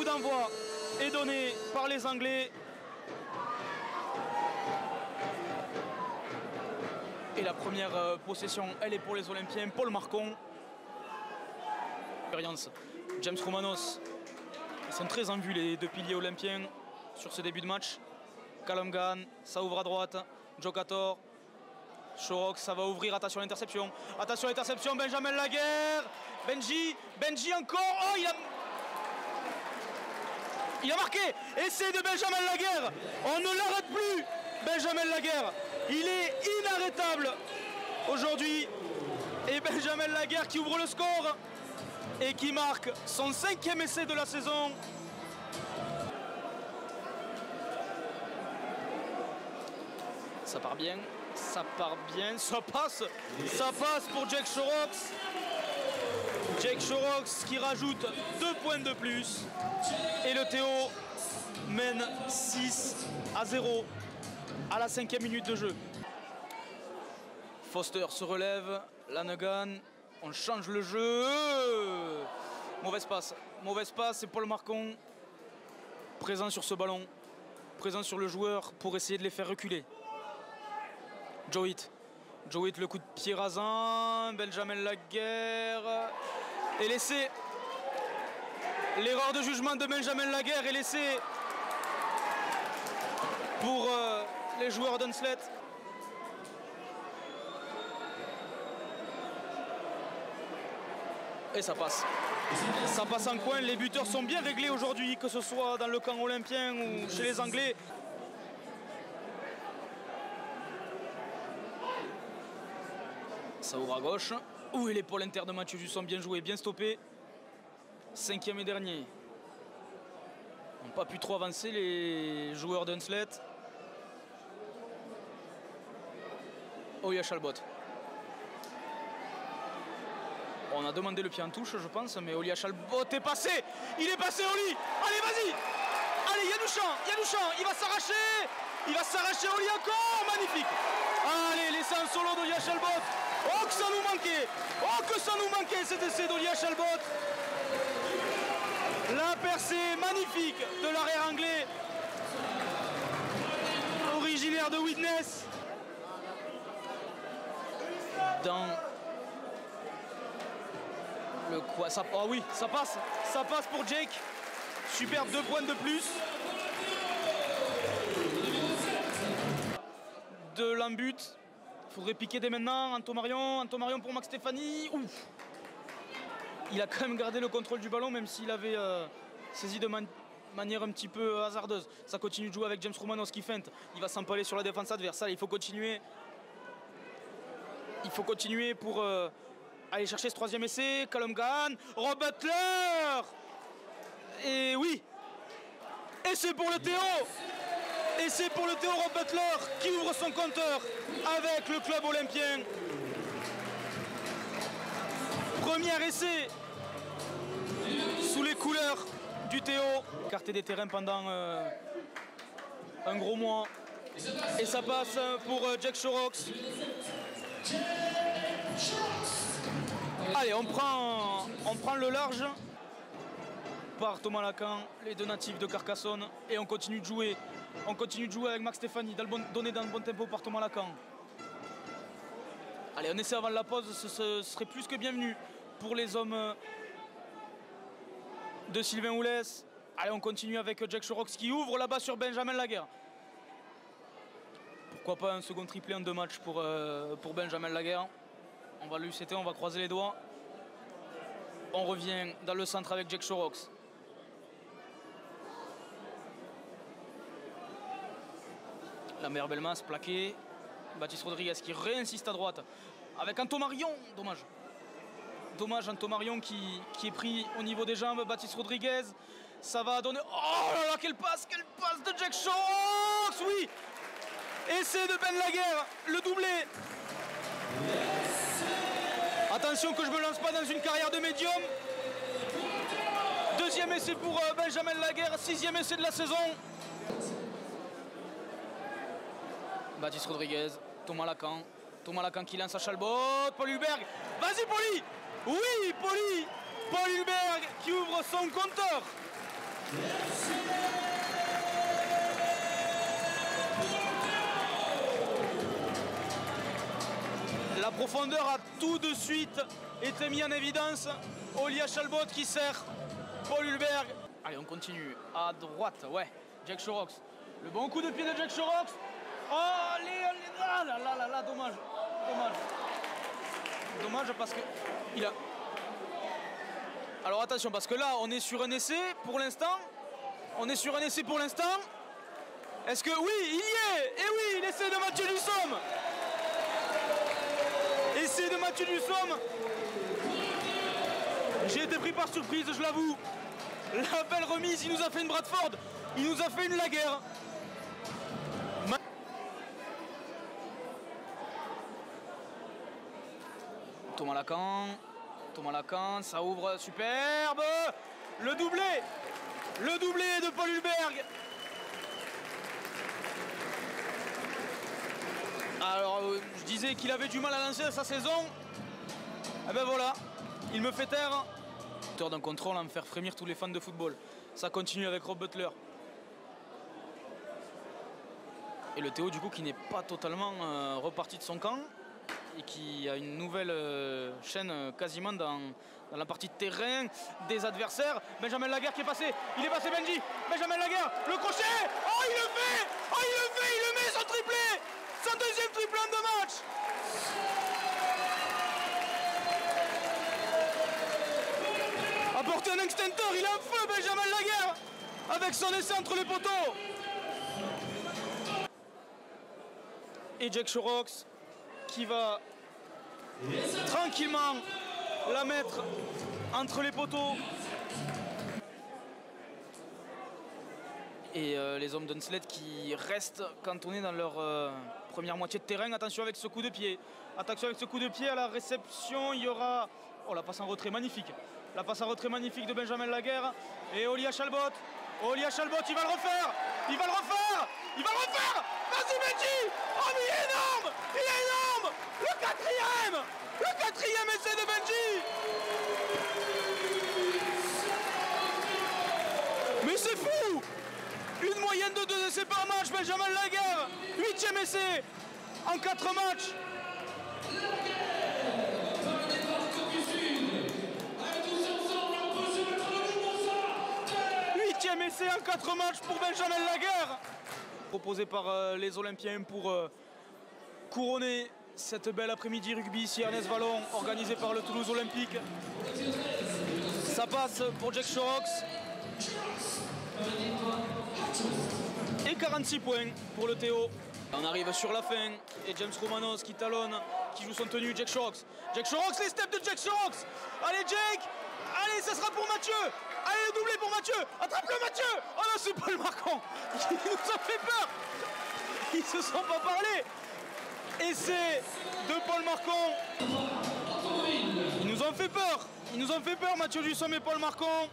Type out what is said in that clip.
d'envoi est donné par les Anglais. Et la première possession, elle est pour les Olympiens. Paul Marcon. James Romanos. Ils sont très en vue les deux piliers olympiens sur ce début de match. Callum Gann, ça ouvre à droite. Jokator. Shorrock, ça va ouvrir. Attention à l'interception. Attention à l'interception. Benjamin Laguerre. Benji encore. Oh, il a marqué. Essai de Benjamin Laguerre. On ne l'arrête plus. Benjamin Laguerre. Il est inarrêtable aujourd'hui. Et Benjamin Laguerre qui ouvre le score et qui marque son 5e essai de la saison. Ça part bien, ça passe pour Jake Shorrock. Jake Shorrock qui rajoute 2 points de plus. Et le Théo mène 6-0 à la 5e minute de jeu. Foster se relève, Lanegan, on change le jeu. Mauvaise passe, c'est Paul Marcon. Présent sur ce ballon, présent sur le joueur pour essayer de les faire reculer. Joe Witt, le coup de pied rasant, Benjamin Laguerre. Et l'essai. L'erreur de jugement de Benjamin Laguerre est laissée pour les joueurs d'Hunslet. Et ça passe. Ça passe en coin. Les buteurs sont bien réglés aujourd'hui, que ce soit dans le camp olympien ou chez les Anglais. Ça ouvre à gauche. Ouh, et l'épaule interne de Mathieu Jusson, bien joué, bien stoppé. 5e et dernier. Ils n'ont pas pu trop avancer les joueurs d'Hunslet. Oya Chalbot. On a demandé le pied en touche, je pense, mais Olia Chalbot est passé. Il est passé, Oli. Allez, vas-y. Allez, Yanouchan, il va s'arracher, Oli encore. Magnifique. Allez, l'essai en solo d'Olia Chalbot. Oh, que ça nous manquait cet essai d'Olia Chalbot. La percée magnifique de l'arrière anglais. Originaire de Widnes. Dans le quoi ça, oh oui, ça passe pour Jake. Super, 2 points de plus. De l'embut. Il faudrait piquer dès maintenant. Antomarion pour Max Stéphanie. Ouf. Il a quand même gardé le contrôle du ballon, même s'il avait saisi de manière un petit peu hasardeuse. Ça continue de jouer avec James Romanos qui feinte. Il va s'empaler sur la défense adverse. Il faut continuer. Pour aller chercher ce 3e essai. Callum Gann, Rob Butler. Et oui. Et c'est pour le Théo. Rob Butler qui ouvre son compteur avec le club olympien. Premier essai sous les couleurs du Théo. Écarté des terrains pendant un gros mois. Et ça passe pour Jake Shorrock. Allez, on prend le large par Thomas Lacan, les deux natifs de Carcassonne. Et on continue de jouer. Avec Max Stéphanie, donné dans le bon tempo par Thomas Lacan. Allez, un essai avant la pause, ce serait plus que bienvenu pour les hommes de Sylvain Houlès. Allez, on continue avec Jake Shorrock qui ouvre là-bas sur Benjamin Laguerre. Pourquoi pas un second triplé en 2 matchs pour Benjamin Laguerre. On va on va croiser les doigts. On revient dans le centre avec Jake Shorrock. La meilleure Belmas plaquée. Baptiste Rodriguez qui réinsiste à droite avec Antomarion. Dommage Antomarion qui est pris au niveau des jambes. Baptiste Rodriguez. Ça va donner. Oh là là, quelle passe de Jake Shorrock. Oui. Essai de Ben Laguerre, le doublé. Attention que je me lance pas dans une carrière de médium. 2e essai pour Benjamin Laguerre, 6e essai de la saison. Baptiste Rodriguez, Thomas Lacan qui lance à Chalbot, Paul Huberg. Vas-y Poli. Oui, Poli. Paul Hulberg qui ouvre son compteur. La profondeur a tout de suite été mise en évidence. Olia Chalbot qui sert Paul Hulberg. Allez, on continue. À droite, ouais. Jack Shorrocks. Le bon coup de pied de Jack Shorrocks. Oh, ah là là là là, dommage. Dommage parce que il a... Alors attention, parce que là, on est sur un essai pour l'instant. Est-ce que... Oui, il y est. Et oui, l'essai de Mathieu Dussomme. Essai de Mathieu Dussomme. J'ai été pris par surprise, je l'avoue. La belle remise, il nous a fait une Bradford. Il nous a fait une Laguerre. Thomas Lacan, ça ouvre, superbe. Le doublé de Paul Hulberg. Alors, je disais qu'il avait du mal à lancer sa saison. Et ben voilà, il me fait taire. Auteur d'un contrôle à me faire frémir tous les fans de football. Ça continue avec Rob Butler. Et le Théo du coup qui n'est pas totalement reparti de son camp et qui a une nouvelle chaîne quasiment dans la partie de terrain des adversaires. Benjamin Laguerre qui est passé, il est passé Benji, Benjamin Laguerre, le crochet, oh il le fait, il le met son triplé, son deuxième triplé en 2 matchs. Apporter un extincteur, il est en feu Benjamin Laguerre avec son essai entre les poteaux. Et Jack Shorrocks qui va tranquillement la mettre entre les poteaux. Et les hommes d'Hunslet qui restent cantonnés dans leur première moitié de terrain. Attention avec ce coup de pied. Attention avec ce coup de pied à la réception. Il y aura... Oh, la passe en retrait magnifique. La passe en retrait magnifique de Benjamin Laguerre. Et Olia Chalbot. Olia Chalbot, il va le refaire. Vas-y Benji. Oh mais il est énorme. Le quatrième essai de Benji. Mais c'est fou. Une moyenne de 2 essais par match, Benjamin Laguerre. 8e essai en 4 matchs. Essai en 4 matchs pour Benjamin Laguerre. Proposé par les Olympiens pour couronner cette belle après-midi rugby ici à Ernest-Vallon, organisé par le Toulouse Olympique. Ça passe pour Jack Shorrocks. Et 46 points pour le Théo. On arrive sur la fin et James Romanos qui talonne, qui joue son tenue. Jack Shorrocks, les steps de Jack Shorrocks. Allez Jake, allez ça sera pour Mathieu. Allez le doublé pour Mathieu. Attrape-le Mathieu. Oh non c'est Paul Marcon. Ils nous ont fait peur. Ils se sont pas parlé. Essai de Paul Marcon. Ils nous ont fait peur Mathieu Dussomme et Paul Marcon.